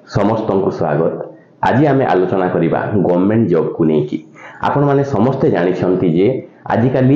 समस्त को स्वागत। आज आम आलोचना करवा गवर्नमेंट जॉब को लेकिन आपण मैंने समस्ते जानते जे आजिकल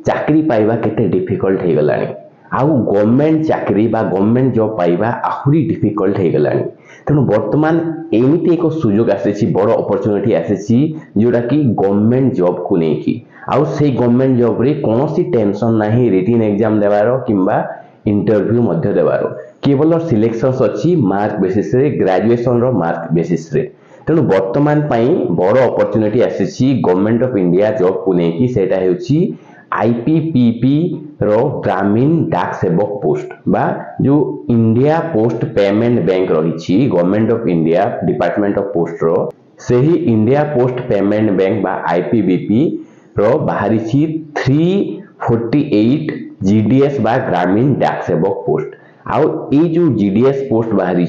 चाकरी पाइबा केते डिफिकल्ट हो गलानी आउ गवर्नमेंट चाकरी बा गवर्नमेंट जॉब पाइबा आहुरी डिफिकल्ट हो गलानी। तेणु वर्तमान एमती एक सुजोग आसी बड़ अपॉर्चुनिटी आसी जोटा कि गवर्नमेंट जॉब को लेकिन आउ से गवर्नमेंट जॉब रे कौन सी टेंशन नहीं रिटन एग्जाम देवार किंबा इंटरव्यू मध्य देवार केवल सिलेक्शंस अच्छी मार्क बेसिस रे ग्रेजुएशन रो मार्क बेसिस रे। तेणु वर्तमान बड़ अपॉर्चुनिटी आसी गवर्नमेंट ऑफ इंडिया जॉब को लेकिन सेटा हेउची आईपीपीबी रो ग्रामीण डाक सेवक पोस्ट बा जो इंडिया पोस्ट पेमेंट बैंक रही government of India department of post रो सही इंडिया पोस्ट पेमेंट बैंक बा आईपीबीपी रो बाहरी 348 जीडीएस बा ग्रामीण डाक सेवक पोस्ट आउ ए जो जीडीएस पोस्ट बाहरी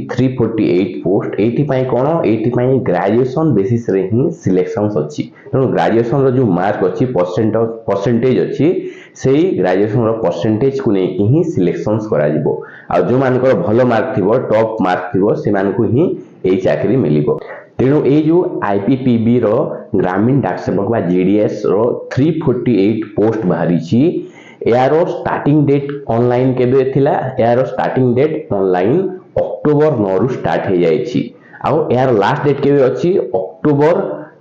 348 पोस्ट एटी पाई कोन एटी पाई ग्रेजुएशन बेसिस रे ही सिलेक्शंस अछि। तेणु ग्रेजुएशन रो जो मार्क अछि परसेंटेज अछि सेही ग्रेजुएशन रो परसेंटेज को नै ही सिलेक्शंस करा जिवो आ जो मानकर भलो मार्क थिबो टॉप मार्क थिबो से मानकु ही एई चाकरी मिलिबो। तेणु ए जो आईपीपीबी रो ग्रामीण डाक सेवक बा जीडीएस रो 348 पोस्ट बाहरी छी यार स्टार्टिंग डेट ऑनलाइन केबे थिला यार स्टार्टिंग डेट ऑनलाइन अक्टोबर 9 रु स्टार्ट हो जायछि आउ यार लास्ट डेट केबे अछि अक्टोबर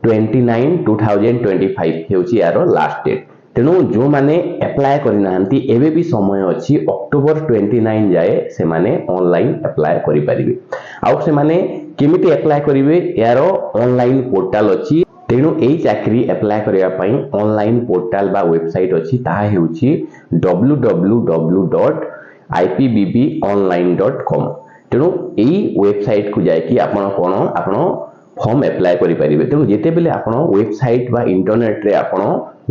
29 2025 हेउछि यार लास्ट डेट। तेणु जो माने अप्लाई करि नाहंती एबे भी समय अछि अक्टोबर 29 जाए से माने ऑनलाइन अप्लाई करि परिबे आउ से माने केमिति अप्लाई करिवे यार ऑनलाइन पोर्टल अछि। तेणु यही चाकरी अप्लाई करिया पई ऑनलाइन पोर्टल बा वेबसाइट अछि ताहा हेउछि www.ipbbonline.com। तेणु यही वेबसाइट को जाय कि आपण कोन आपण फॉर्म अप्लाई करि परिबे। तेणु जेते बेले आपण वेबसाइट बा इंटरनेट रे आपण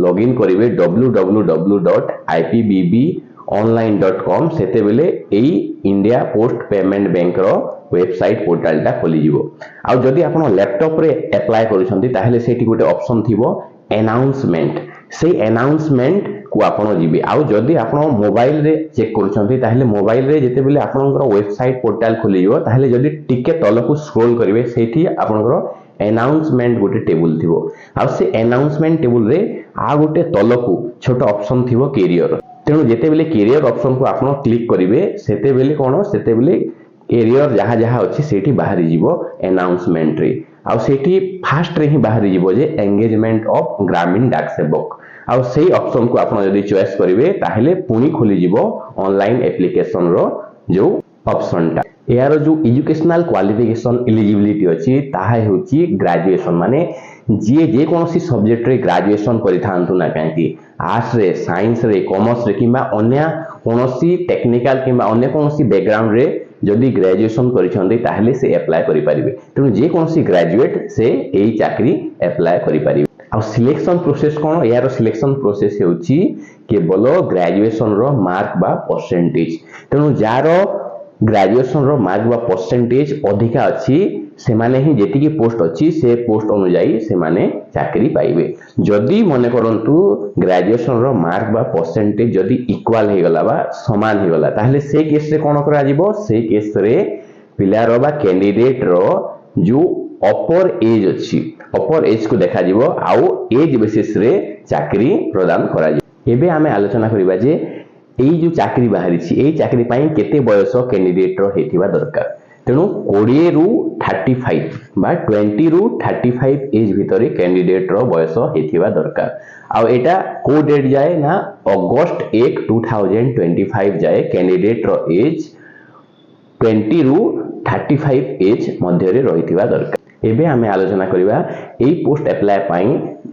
लॉगिन करिवे www.ipbbonline.com सेते बेले एई इंडिया पोस्ट पेमेंट बैंक रो वेबसाइट पोर्टल टा खोली जिवो। आ जदि आपण लैपटॉप रे अप्लाई करूछंती ताहेले सेठी गोटे ऑप्शन थिबो अनाउंसमेंट से अनाउंसमेंट को आपण जिबे। आ जदि आपण मोबाइल रे चेक करूछंती ताहेले मोबाइल रे जेते बेले आपणकर वेबसाइट पोर्टल खोली जिवो ताहेले जदि टिके तलकु स्क्रॉल करिवे सेठी आपणकर अनाउंसमेंट गोटे टेबल थिबो आ से अनाउंसमेंट टेबल रे आ गोटे तलकु छोटा ऑप्शन थिबो कैरियर। तेणु जेते बेले कैरियर ऑप्शन को आपण क्लिक करिवे सेते बेले कोन सेते बेले कैरियर जहाँ जहाँ अच्छी सेठी बाहरी जीवो अनाउंसमेंट रे आ सेठी फास्ट रे ही बाहरी जीवो जे एंगेजमेंट ऑफ ग्रामीण डाक सेवक आ सेही ऑप्शन को आपण यदि चॉइस करिवे ताहेले पुनी खोली जीवो ऑनलाइन एप्लीकेशन रो जो ऑप्शन टा। यार जो एजुकेशनल क्वालिफिकेशन एलिजिबिलिटी अछि ताहा हेउची ग्रेजुएशन माने जे कोनोसी सब्जेक्ट रे ग्रेजुएशन करिथांतु ना काहेकि आर्ट्स रे साइंस रे कॉमर्स रे किबा अन्य कोनोसी टेक्निकल किबा अन्य कोनोसी बैकग्राउंड रे जदि ग्रेजुएशन करिसंती ताहेले से अप्लाई करि परिबे। तेणु जे कोनोसी ग्रेजुएट से एई चाकरी अप्लाई करि परिबे। आ सिलेक्शन प्रोसेस कोन यार सिलेक्शन प्रोसेस हेउची केवल ग्रेजुएशन रो मार्क बा परसेंटेज। तेणु जारो ग्रेजुएशन रो मार्क बा परसेंटेज अधिका अछि से माने ही जेतिकी पोस्ट अछि से पोस्ट अनुसार से माने चाकरी पाइबे। जदि मने करंतु ग्रेजुएशन रो मार्क बा परसेंटेज जदि इक्वल हे गला बा समान हे गला ताहले से केस रे कोन करा जिवो से केस रे पिला रो बा कैंडिडेट रो जो अपर एज अछि अपर एज को देखा जिवो आउ एज बेसिस रे चाकरी प्रदान करा जिवो। एबे हमें आलोचना करिबा जे एई जो चाकरी बाहरी छी एई चाकरी पई केते बयस कैंडिडेट रो हेतिबा दरकार। तेणु 20 रु 35 बा 20 रु 35 एज भितरे कैंडिडेट रो बयस हेतिबा दरकार। आ एटा को डेट जाए ना अगस्त 1 2025 जाए कैंडिडेट रो एज 20 रु 35 एज मध्य रे रहितिबा दरकार। एबे हमें आलोचना करिबा एई पोस्ट अप्लाई पई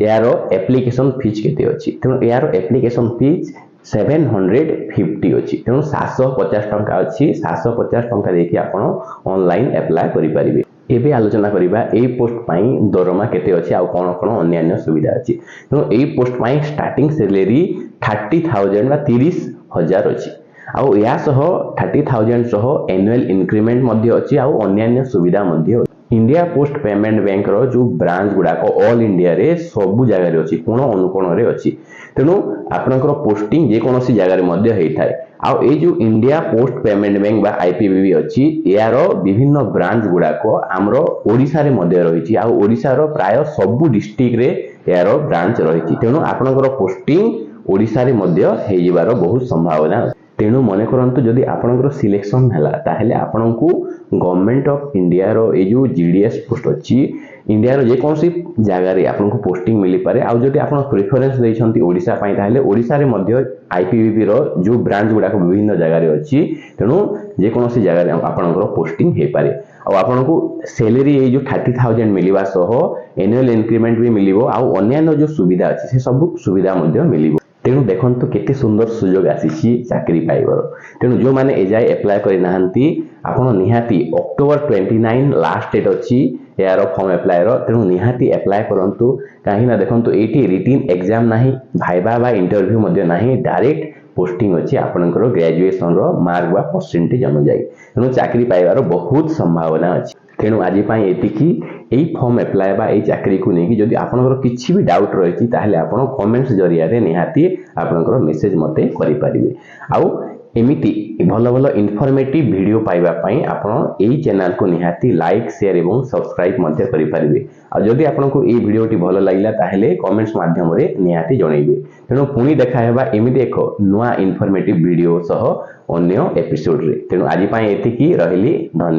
यारो एप्लीकेशन फीस केते अछि। तेणु यारो एप्लीकेशन फीस 750 अछि। तेणु 750 टंका अछि 750 टंका देखि आपण ऑनलाइन अप्लाई करि परिबे। एबे आलोचना करिबा एई पोस्ट पई दरमा केते अछि आ कोन कोन अन्य सुविधा अछि। तेणु एई पोस्ट पई स्टार्टिंग सैलरी 30,000 बा 30,000 अछि आ या सह 30,000 सह एनुअल इंक्रीमेंट मध्ये अछि आ अन्य सुविधा मध्ये। इंडिया पोस्ट पेमेंट बैंक रो जो ब्रांच गुड़ाक ऑल इंडिया रे सबु जगह रे अछि कोन अनुकोण रे अछि तेनु आपनकर पोस्टिंग जे कोनोसी जगह रे मध्य हेई थाए आ ए जो इंडिया पोस्ट पेमेंट बैंक बा आईपीबीबी अछि यार विभिन्न ब्रांच गुड़ाक हमरो ओडिसा रे मध्य रहिछि आ ओडिसा रो प्राय सबु डिस्ट्रिक्ट रे यार ब्रांच रहिछि तेनु आपनकर पोस्टिंग ओडिसा रे मध्य हेई जिवारो बहुत संभावना तेणु मन करंतु जदि आपनकर सिलेक्शन हला ताहेले आपनकू गवर्नमेंट ऑफ इंडिया रो ए जो जीडीएस पोस्ट अछि इंडिया रो जे कोनसी जगह रे आपनकू पोस्टिंग मिली पारे आ जदि आपन प्रेफरेंस दैछंती ओडिसा पई ताहेले ओडिसा रे मध्य आईपीबीबी रो जो ब्रांच गुडा को विभिन्न जगह रे अछि तेणु जे कोनसी जगह रे आपनकर पोस्टिंग हे पारे आ आपनकू सैलरी ए जो 30000 मिलिबा सह एनुअल इंक्रीमेंट भी मिलिबो आ अन्य जो सुविधा अछि से सब सुविधा मध्य मिलिबो तेणु देखंतु केते सुंदर सुयोग आसीछि चाकरी पाइबर तेणु जो माने एजाय अप्लाई करि नाहंती आपण निहाती अक्टोबर 29 लास्ट डेट अछि यार फॉर्म अप्लाई रो तेणु निहाती अप्लाई करंतु काहे ना देखंतु एटी रिटन एग्जाम नाही भाइबा बा इंटरव्यू मध्ये नाही डायरेक्ट पोस्टिंग अछि आपनकर ग्रेजुएशन रो मार्क बा परसेंटेज अनुसार तेणु चाकरी पाइबार बहुत संभावना अछि तेणु आज एतिकी एई फॉर्म अप्लाई बा एई चाकरी को नेकी जदि आपनकर किछि भी डाउट रहिछि ताहले आपण कमेंट्स जरिया रे निहाती आपनकर मेसेज मते करि परिबे आउ एमिति भलो भलो इन्फॉर्मेटिव वीडियो पाइबा पई आपण एई चैनल को निहाती लाइक शेयर एवं सब्सक्राइब मते करि परिबे आ जदि आपनको एई वीडियोटी भलो लागिला ताहले कमेंट्स माध्यम रे निहाती जणैबे तेणु पुनी देखा हेबा एमिति एक नुवा इन्फॉर्मेटिव वीडियो सह अन्य एपिसोड रे तेणु आज एतिकी रहिली धन्यवाद।